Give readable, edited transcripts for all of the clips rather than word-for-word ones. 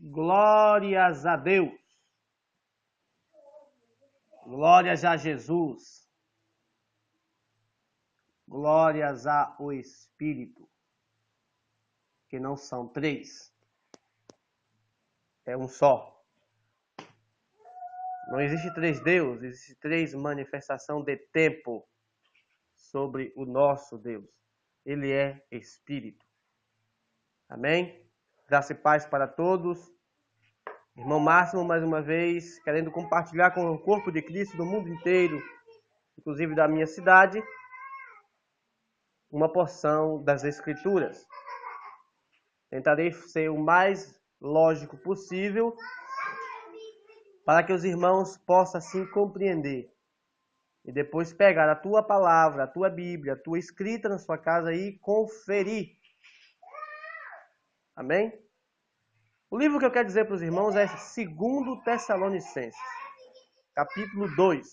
Glórias a Deus. Glórias a Jesus. Glórias ao Espírito. Que não são três. É um só. Não existe três deuses, existe três manifestações de tempo sobre o nosso Deus. Ele é Espírito. Amém? Graça e paz para todos. Irmão Máximo, mais uma vez, querendo compartilhar com o corpo de Cristo do mundo inteiro, inclusive da minha cidade, uma porção das Escrituras. Tentarei ser o mais lógico possível para que os irmãos possam assim compreender. E depois pegar a tua palavra, a tua Bíblia, a tua escrita na sua casa e conferir. Amém? O livro que eu quero dizer para os irmãos é 2 Tessalonicenses, capítulo 2.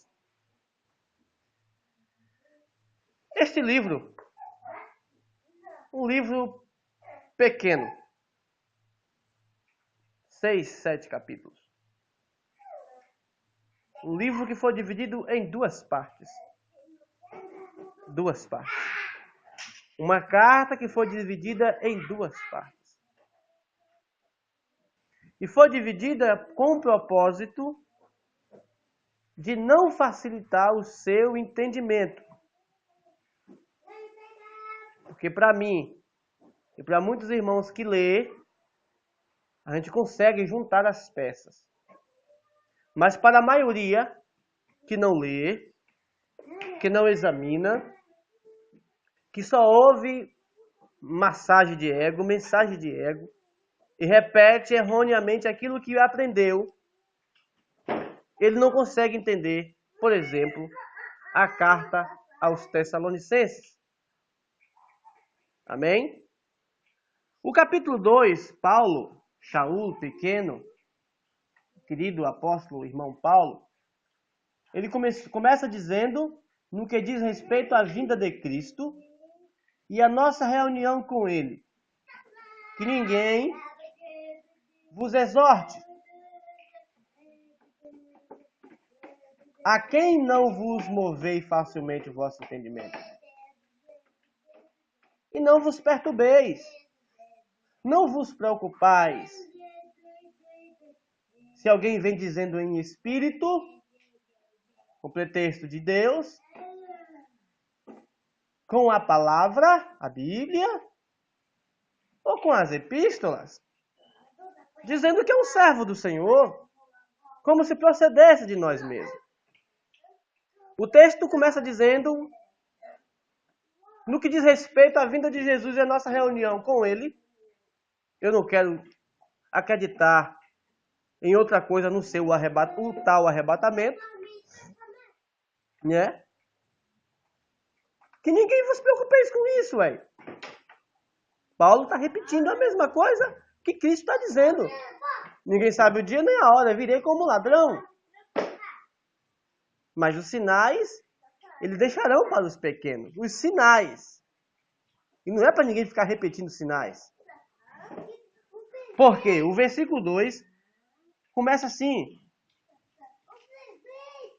Este livro, um livro pequeno, 6, 7 capítulos. Um livro que foi dividido em duas partes. Duas partes. Uma carta que foi dividida em duas partes. E foi dividida com o propósito de não facilitar o seu entendimento. Porque para mim e para muitos irmãos que lê, a gente consegue juntar as peças. Mas para a maioria que não lê, que não examina, que só ouve massagem de ego, mensagem de ego, e repete erroneamente aquilo que aprendeu, ele não consegue entender, por exemplo, a carta aos Tessalonicenses. Amém? O capítulo 2, Paulo, Shaul, pequeno, querido apóstolo, irmão Paulo, ele começa dizendo, no que diz respeito à vinda de Cristo e a nossa reunião com Ele, que ninguém vos exorte, a quem não vos movei facilmente o vosso entendimento. E não vos perturbeis, não vos preocupais. Se alguém vem dizendo em espírito, com pretexto de Deus, com a palavra, a Bíblia, ou com as epístolas, dizendo que é um servo do Senhor, como se procedesse de nós mesmos. O texto começa dizendo, no que diz respeito à vinda de Jesus e a nossa reunião com Ele, eu não quero acreditar em outra coisa, a não ser o tal arrebatamento, né? Que ninguém vos preocupeis com isso, ué. Paulo está repetindo a mesma coisa que Cristo está dizendo. Ninguém sabe o dia nem a hora, virei como ladrão. Mas os sinais, eles deixarão para os pequenos. Os sinais. E não é para ninguém ficar repetindo sinais. Por quê? O versículo 2 começa assim.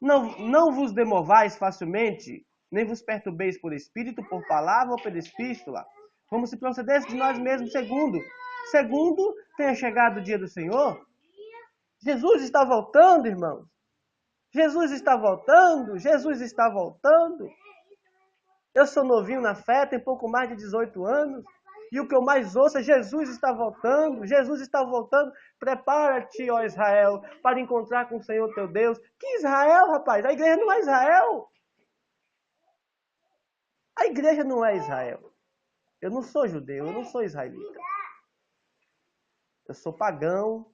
Não vos demovais facilmente, nem vos perturbeis por espírito, por palavra ou por epístola, como se procedesse de nós mesmos, segundo tenha chegado o dia do Senhor. Jesus está voltando, irmãos. Jesus está voltando. Jesus está voltando. Eu sou novinho na fé, tenho pouco mais de 18 anos. E o que eu mais ouço é Jesus está voltando. Jesus está voltando. Prepara-te, ó Israel, para encontrar com o Senhor teu Deus. Que Israel, rapaz? A igreja não é Israel. A igreja não é Israel. Eu não sou judeu, eu não sou israelita. Eu sou pagão,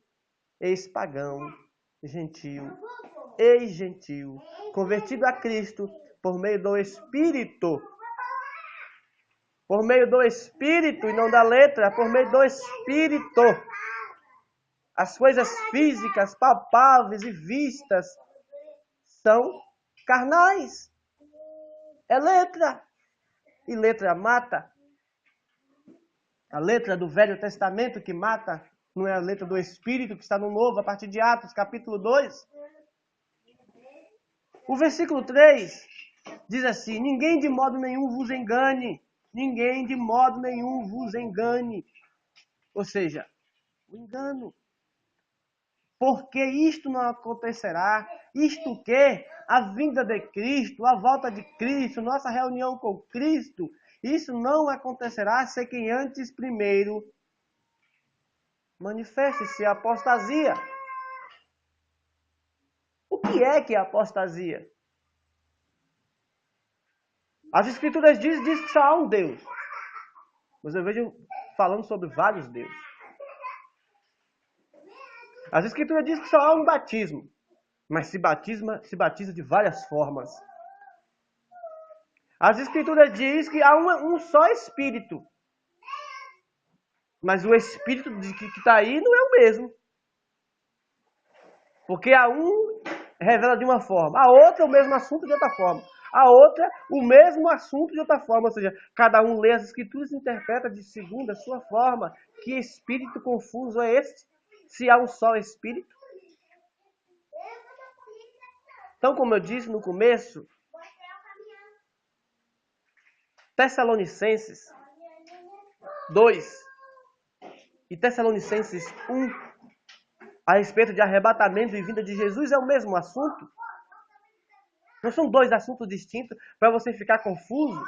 ex-pagão, gentil, ex-gentil, convertido a Cristo por meio do Espírito. Por meio do Espírito e não da letra, por meio do Espírito. As coisas físicas, palpáveis e vistas são carnais. É letra. E letra mata. A letra do Velho Testamento que mata não é a letra do Espírito que está no Novo, a partir de Atos, capítulo 2. O versículo 3 diz assim: ninguém de modo nenhum vos engane. Ninguém de modo nenhum vos engane. Ou seja, o engano. Porque isto não acontecerá. Isto que? A vinda de Cristo, a volta de Cristo, nossa reunião com Cristo. Isso não acontecerá sem que antes primeiro manifeste-se a apostasia. O que é apostasia? As Escrituras diz que só há um Deus. Mas eu vejo falando sobre vários deuses. As Escrituras diz que só há um batismo. Mas se batiza de várias formas. As Escrituras diz que há um só Espírito. Mas o Espírito que está aí não é o mesmo. Porque a um revela de uma forma, a outra o mesmo assunto de outra forma. A outra, o mesmo assunto de outra forma. Ou seja, cada um lê as Escrituras e interpreta de segundo a sua forma. Que espírito confuso é esse? Se há um só Espírito? Então, como eu disse no começo, Tessalonicenses 2 e Tessalonicenses 1, a respeito de arrebatamento e vinda de Jesus, é o mesmo assunto. Não são dois assuntos distintos para você ficar confuso.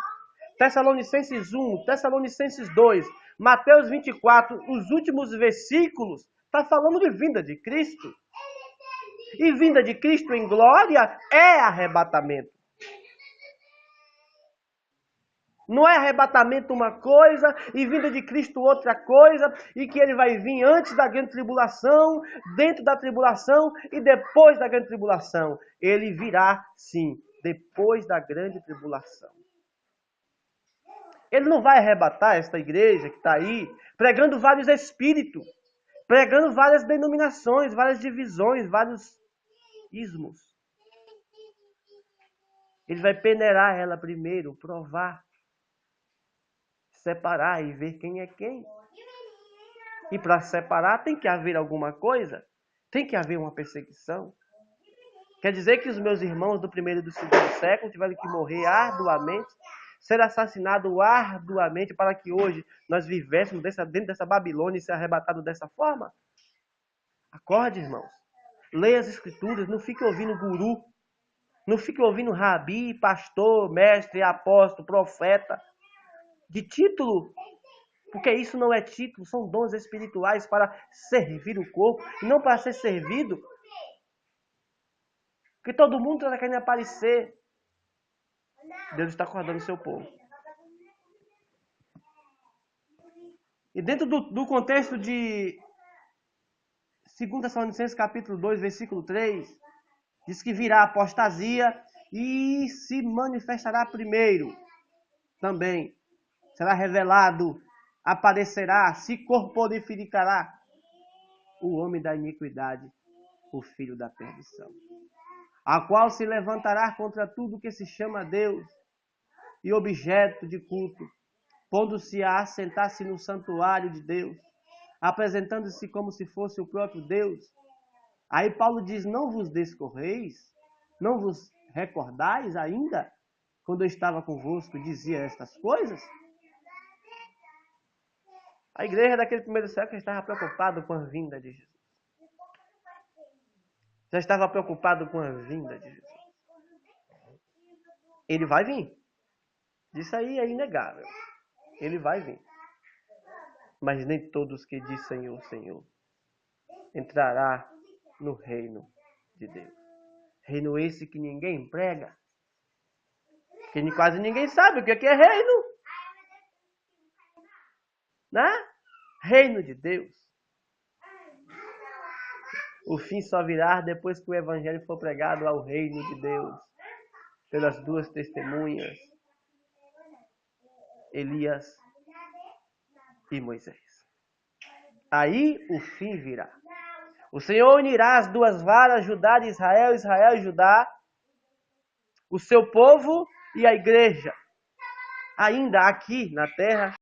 Tessalonicenses 1, Tessalonicenses 2, Mateus 24, os últimos versículos, está falando de vinda de Cristo. E vinda de Cristo em glória é arrebatamento. Não é arrebatamento uma coisa e vinda de Cristo outra coisa, e que ele vai vir antes da grande tribulação, dentro da tribulação e depois da grande tribulação. Ele virá, sim, depois da grande tribulação. Ele não vai arrebatar esta igreja que está aí, pregando vários espíritos, pregando várias denominações, várias divisões, vários ismos. Ele vai peneirar ela primeiro, provar, separar e ver quem é quem. E para separar tem que haver alguma coisa, tem que haver uma perseguição. Quer dizer que os meus irmãos do primeiro e do segundo século tiveram que morrer arduamente, ser assassinados arduamente para que hoje nós vivêssemos dentro dessa Babilônia e ser arrebatados dessa forma? Acorde, irmãos. Leia as Escrituras, não fique ouvindo guru, não fique ouvindo rabi, pastor, mestre, apóstolo, profeta, de título, porque isso não é título, são dons espirituais para servir o corpo, e não para ser servido, porque todo mundo está querendo aparecer. Deus está acordando o seu povo. E dentro do contexto de 2 Tessalonicenses capítulo 2, versículo 3, diz que virá apostasia e se manifestará primeiro também. Será revelado, aparecerá, se corporificará o homem da iniquidade, o filho da perdição, a qual se levantará contra tudo que se chama Deus e objeto de culto, pondo-se a assentar-se no santuário de Deus, apresentando-se como se fosse o próprio Deus. Aí Paulo diz: não vos descorreis, não vos recordais ainda, quando eu estava convosco, dizia estas coisas? A igreja daquele primeiro século estava preocupada com a vinda de Jesus. Já estava preocupado com a vinda de Jesus. Ele vai vir. Isso aí é inegável. Ele vai vir. Mas nem todos que dizem Senhor, Senhor, entrará no reino de Deus. Reino esse que ninguém prega. Que quase ninguém sabe o que é reino. Né? Reino de Deus. O fim só virá depois que o evangelho for pregado ao reino de Deus. Pelas duas testemunhas, Elias e Moisés. Aí o fim virá. O Senhor unirá as duas varas, Judá e Israel, Israel e Judá, o seu povo e a igreja, ainda aqui na terra,